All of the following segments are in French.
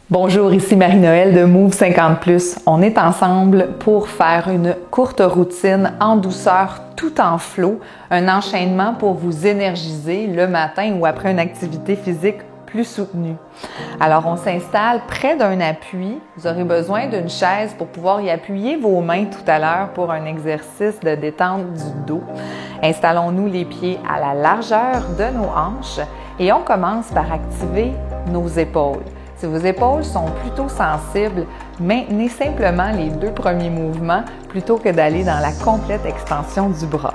Bonjour, ici Marie-Noël de Move 50+. On est ensemble pour faire une courte routine en douceur tout en flow, un enchaînement pour vous énergiser le matin ou après une activité physique plus soutenue. Alors, on s'installe près d'un appui. Vous aurez besoin d'une chaise pour pouvoir y appuyer vos mains tout à l'heure pour un exercice de détente du dos. Installons-nous les pieds à la largeur de nos hanches et on commence par activer nos épaules. Si vos épaules sont plutôt sensibles, maintenez simplement les 2 premiers mouvements plutôt que d'aller dans la complète extension du bras.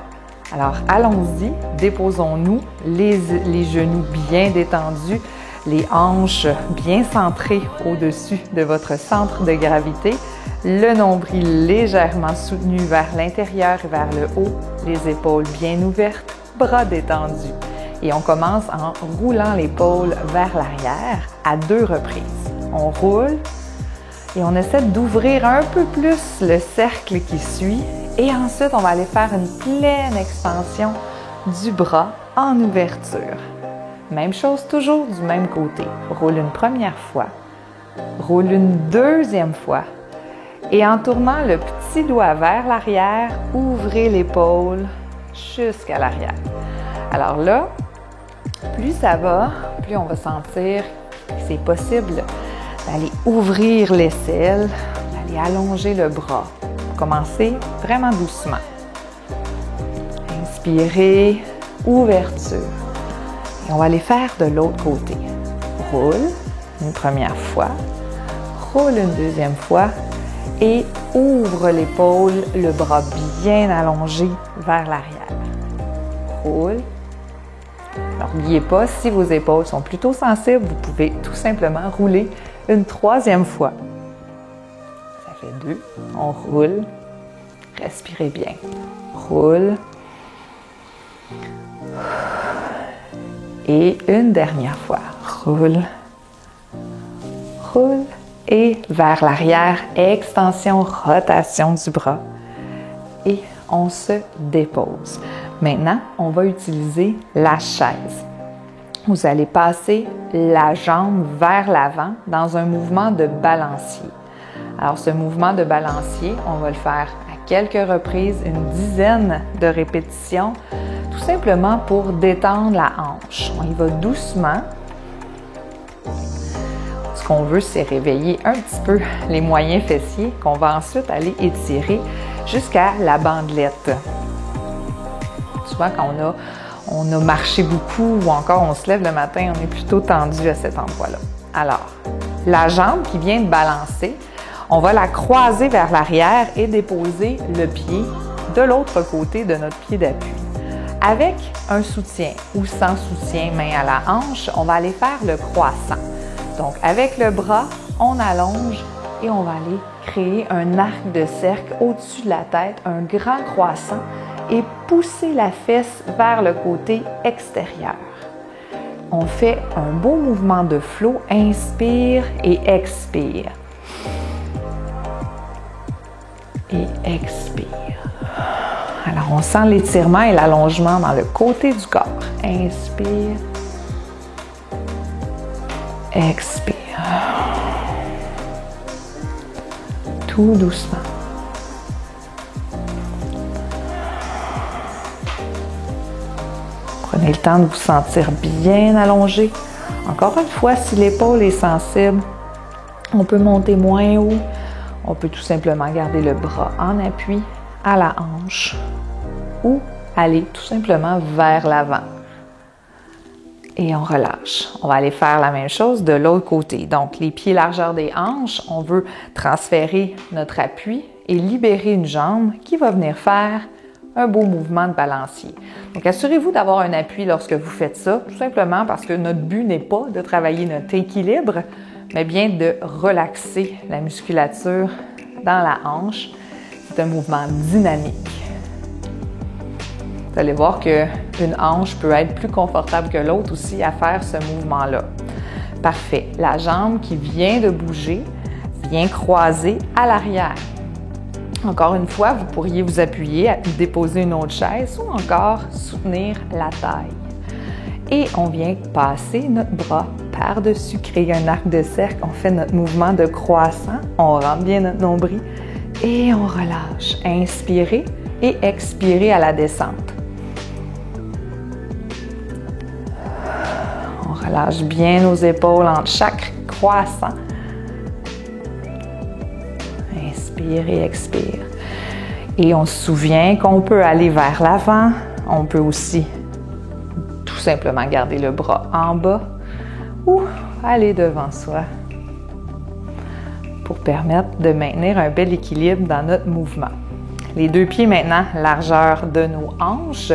Alors, allons-y, déposons-nous, les genoux bien détendus, les hanches bien centrées au-dessus de votre centre de gravité, le nombril légèrement soutenu vers l'intérieur et vers le haut, les épaules bien ouvertes, bras détendus. Et on commence en roulant l'épaule vers l'arrière à 2 reprises. On roule et on essaie d'ouvrir un peu plus le cercle qui suit. Et ensuite, on va aller faire une pleine extension du bras en ouverture. Même chose toujours du même côté. Roule une première fois, roule une deuxième fois. Et en tournant le petit doigt vers l'arrière, ouvrez l'épaule jusqu'à l'arrière. Alors là, plus ça va, plus on va sentir que c'est possible d'aller ouvrir l'aisselle, d'aller allonger le bras. Commencez vraiment doucement. Inspirez, ouverture. Et on va aller faire de l'autre côté. Roule une première fois, roule une deuxième fois et ouvre l'épaule, le bras bien allongé vers l'arrière. Roule. Alors, n'oubliez pas, si vos épaules sont plutôt sensibles, vous pouvez tout simplement rouler une troisième fois. Ça fait 2. On roule. Respirez bien. Roule. Et une dernière fois. Roule. Roule. Et vers l'arrière, extension, rotation du bras. Et on se dépose. Maintenant, on va utiliser la chaise. Vous allez passer la jambe vers l'avant dans un mouvement de balancier. Alors, ce mouvement de balancier, on va le faire à quelques reprises, une dizaine de répétitions, tout simplement pour détendre la hanche. On y va doucement. Ce qu'on veut, c'est réveiller un petit peu les moyens fessiers qu'on va ensuite aller étirer jusqu'à la bandelette. Souvent, quand on a marché beaucoup ou encore on se lève le matin, on est plutôt tendu à cet endroit-là. Alors, la jambe qui vient de balancer, on va la croiser vers l'arrière et déposer le pied de l'autre côté de notre pied d'appui. Avec un soutien ou sans soutien, main à la hanche, on va aller faire le croissant. Donc, avec le bras, on allonge et on va aller créer un arc de cercle au-dessus de la tête, un grand croissant et pousser la fesse vers le côté extérieur. On fait un beau mouvement de flow, inspire et expire. Et expire. Alors, on sent l'étirement et l'allongement dans le côté du corps. Inspire. Expire. Tout doucement. Prenez le temps de vous sentir bien allongé. Encore une fois, si l'épaule est sensible, on peut monter moins haut. On peut tout simplement garder le bras en appui à la hanche ou aller tout simplement vers l'avant. Et on relâche. On va aller faire la même chose de l'autre côté. Donc, les pieds largeur des hanches, on veut transférer notre appui et libérer une jambe qui va venir faire un beau mouvement de balancier. Donc, assurez-vous d'avoir un appui lorsque vous faites ça, tout simplement parce que notre but n'est pas de travailler notre équilibre, mais bien de relaxer la musculature dans la hanche. C'est un mouvement dynamique. Vous allez voir qu'une hanche peut être plus confortable que l'autre aussi à faire ce mouvement-là. Parfait. La jambe qui vient de bouger vient croiser à l'arrière. Encore une fois, vous pourriez vous appuyer à déposer une autre chaise ou encore soutenir la taille. Et on vient passer notre bras par-dessus, créer un arc de cercle. On fait notre mouvement de croissant. On rentre bien notre nombril et on relâche. Inspirez et expirez à la descente. On relâche bien nos épaules entre chaque croissant. Inspire et expire. Et on se souvient qu'on peut aller vers l'avant. On peut aussi tout simplement garder le bras en bas ou aller devant soi pour permettre de maintenir un bel équilibre dans notre mouvement. Les deux pieds maintenant, largeur de nos hanches.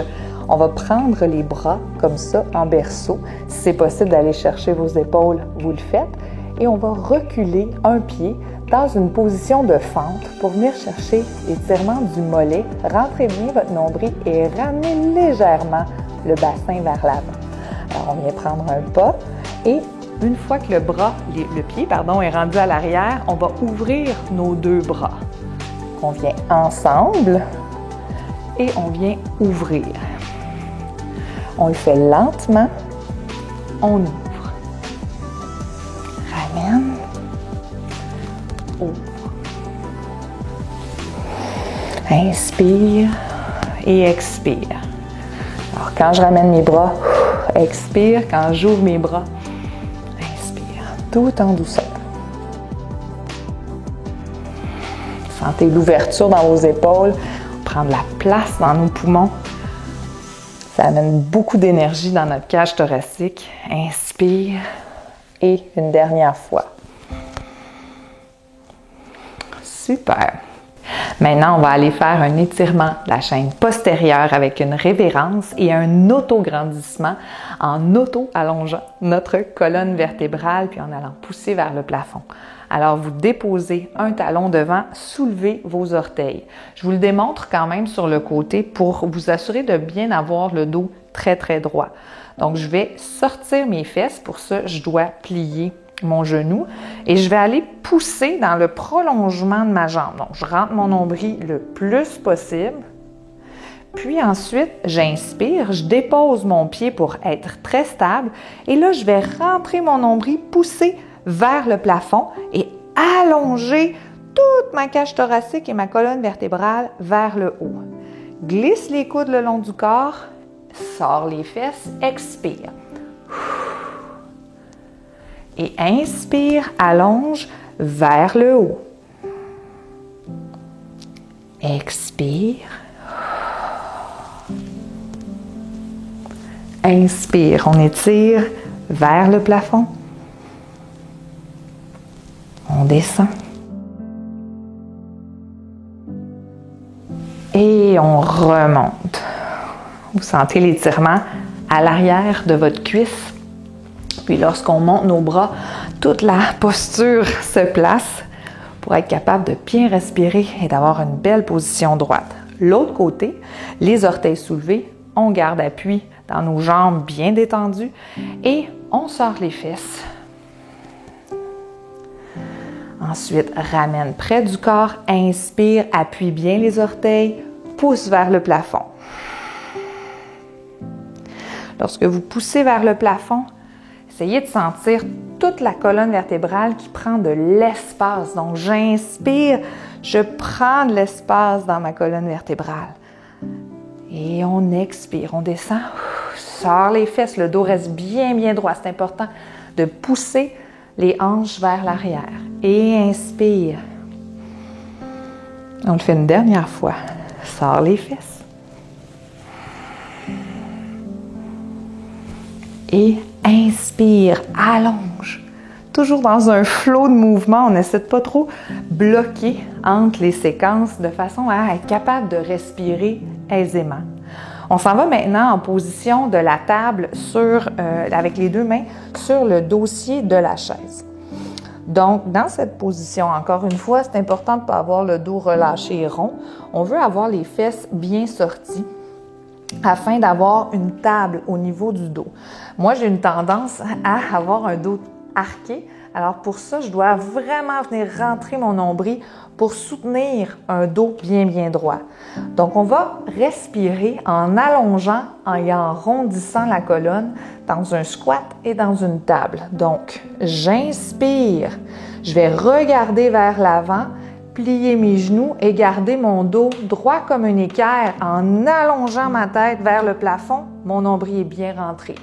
On va prendre les bras comme ça en berceau. Si c'est possible d'aller chercher vos épaules, vous le faites. Et on va reculer un pied dans une position de fente pour venir chercher l'étirement du mollet. Rentrez bien votre nombril et ramenez légèrement le bassin vers l'avant. Alors, on vient prendre un pas et une fois que le pied est rendu à l'arrière, on va ouvrir nos deux bras. On vient ensemble et on vient ouvrir. On le fait lentement, on ouvre. Ramène, ouvre. Inspire et expire. Alors, quand je ramène mes bras, expire. Quand j'ouvre mes bras, inspire. Tout en douceur. Sentez l'ouverture dans vos épaules, prendre la place dans nos poumons. Ça amène beaucoup d'énergie dans notre cage thoracique. Inspire et une dernière fois. Super. Maintenant, on va aller faire un étirement de la chaîne postérieure avec une révérence et un auto-grandissement en auto-allongeant notre colonne vertébrale puis en allant pousser vers le plafond. Alors, vous déposez un talon devant, soulevez vos orteils. Je vous le démontre quand même sur le côté pour vous assurer de bien avoir le dos très, très droit. Donc, je vais sortir mes fesses. Pour ça, je dois plier mon genou et je vais aller pousser dans le prolongement de ma jambe. Donc, je rentre mon nombril le plus possible. Puis ensuite, j'inspire, je dépose mon pied pour être très stable et là, je vais rentrer mon nombril, pousser vers le plafond et allonger toute ma cage thoracique et ma colonne vertébrale vers le haut. Glisse les coudes le long du corps, sors les fesses, expire. Et inspire, allonge vers le haut. Expire. Inspire, on étire vers le plafond. On descend. Et on remonte. Vous sentez l'étirement à l'arrière de votre cuisse. Puis lorsqu'on monte nos bras, toute la posture se place pour être capable de bien respirer et d'avoir une belle position droite. L'autre côté, les orteils soulevés, on garde appui dans nos jambes bien détendues et on sort les fesses. Ensuite, ramène près du corps, inspire, appuie bien les orteils, pousse vers le plafond. Lorsque vous poussez vers le plafond, essayez de sentir toute la colonne vertébrale qui prend de l'espace. Donc, j'inspire, je prends de l'espace dans ma colonne vertébrale. Et on expire, on descend, sort les fesses, le dos reste bien, bien droit. C'est important de pousser les hanches vers l'arrière. Et inspire. On le fait une dernière fois. Sors les fesses. Et inspire, allonge. Toujours dans un flot de mouvement, on n'essaie de pas trop bloquer entre les séquences de façon à être capable de respirer aisément. On s'en va maintenant en position de la table avec les deux mains sur le dossier de la chaise. Donc, dans cette position, encore une fois, c'est important de ne pas avoir le dos relâché et rond. On veut avoir les fesses bien sorties afin d'avoir une table au niveau du dos. Moi, j'ai une tendance à avoir un dos arqué. Alors pour ça, je dois vraiment venir rentrer mon nombril pour soutenir un dos bien droit. Donc on va respirer en allongeant et en rondissant la colonne dans un squat et dans une table. Donc j'inspire, je vais regarder vers l'avant, plier mes genoux et garder mon dos droit comme une équerre en allongeant ma tête vers le plafond. Mon nombril est bien rentré.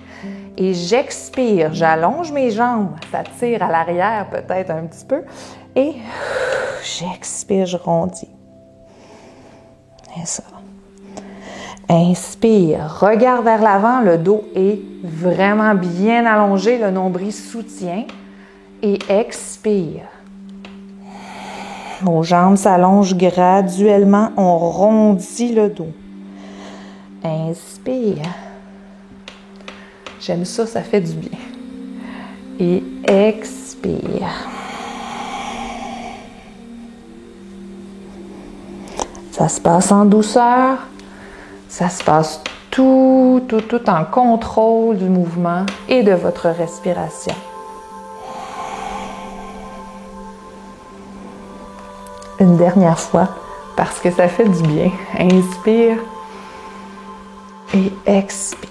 Et j'expire, j'allonge mes jambes, ça tire à l'arrière peut-être un petit peu. Et j'expire, je rondis. Et ça. Inspire, regarde vers l'avant, le dos est vraiment bien allongé, le nombril soutient. Et expire. Nos jambes s'allongent graduellement, on rondit le dos. Inspire. J'aime ça, ça fait du bien. Et expire. Ça se passe en douceur, ça se passe tout en contrôle du mouvement et de votre respiration. Une dernière fois, parce que ça fait du bien. Inspire et expire.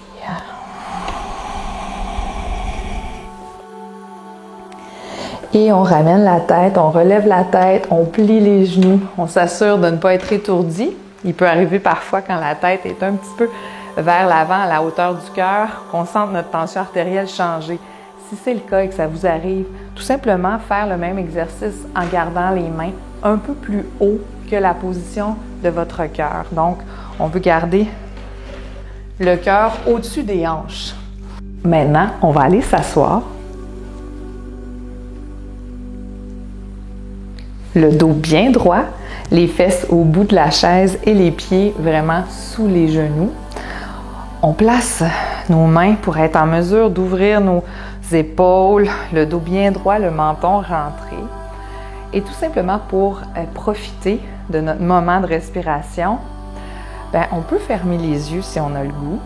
Et on ramène la tête, on relève la tête, on plie les genoux, on s'assure de ne pas être étourdi. Il peut arriver parfois quand la tête est un petit peu vers l'avant, à la hauteur du cœur, qu'on sente notre tension artérielle changer. Si c'est le cas et que ça vous arrive, tout simplement faire le même exercice en gardant les mains un peu plus haut que la position de votre cœur. Donc, on veut garder le cœur au-dessus des hanches. Maintenant, on va aller s'asseoir. Le dos bien droit, les fesses au bout de la chaise et les pieds vraiment sous les genoux. On place nos mains pour être en mesure d'ouvrir nos épaules, le dos bien droit, le menton rentré. Et tout simplement pour profiter de notre moment de respiration, on peut fermer les yeux si on a le goût.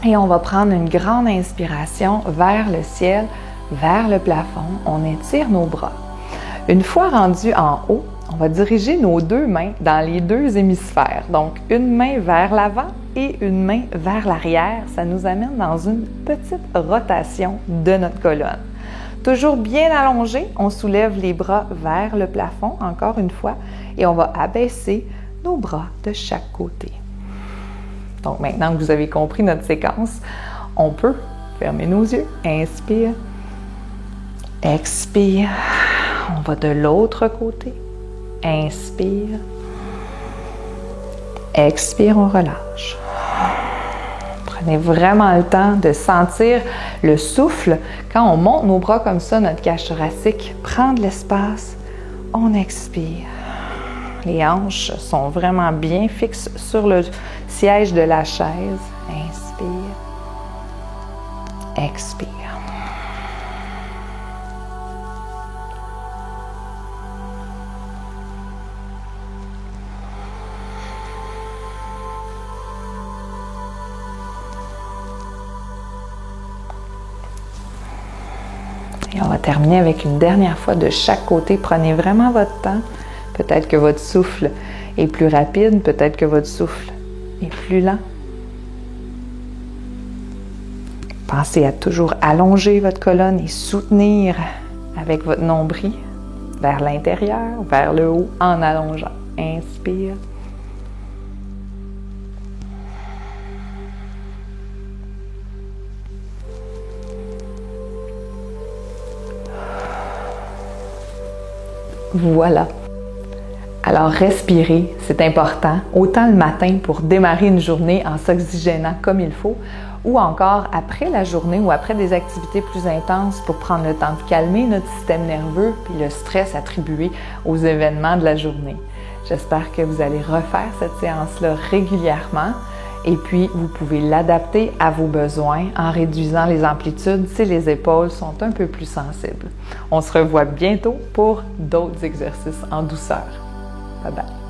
Et on va prendre une grande inspiration vers le ciel, vers le plafond. On étire nos bras. Une fois rendu en haut, on va diriger nos deux mains dans les deux hémisphères. Donc, une main vers l'avant et une main vers l'arrière. Ça nous amène dans une petite rotation de notre colonne. Toujours bien allongé, on soulève les bras vers le plafond, encore une fois, et on va abaisser nos bras de chaque côté. Donc, maintenant que vous avez compris notre séquence, on peut fermer nos yeux. Inspire. Expire. On va de l'autre côté. Inspire. Expire, on relâche. Prenez vraiment le temps de sentir le souffle. Quand on monte nos bras comme ça, notre cage thoracique prend de l'espace. On expire. Les hanches sont vraiment bien fixes sur le siège de la chaise. Inspire. Expire. Et on va terminer avec une dernière fois de chaque côté. Prenez vraiment votre temps. Peut-être que votre souffle est plus rapide, peut-être que votre souffle est plus lent. Pensez à toujours allonger votre colonne et soutenir avec votre nombril vers l'intérieur, vers le haut en allongeant. Inspire. Voilà. Alors, respirer, c'est important, autant le matin pour démarrer une journée en s'oxygénant comme il faut, ou encore après la journée ou après des activités plus intenses pour prendre le temps de calmer notre système nerveux puis le stress attribué aux événements de la journée. J'espère que vous allez refaire cette séance-là régulièrement et puis vous pouvez l'adapter à vos besoins en réduisant les amplitudes si les épaules sont un peu plus sensibles. On se revoit bientôt pour d'autres exercices en douceur. Bye bye.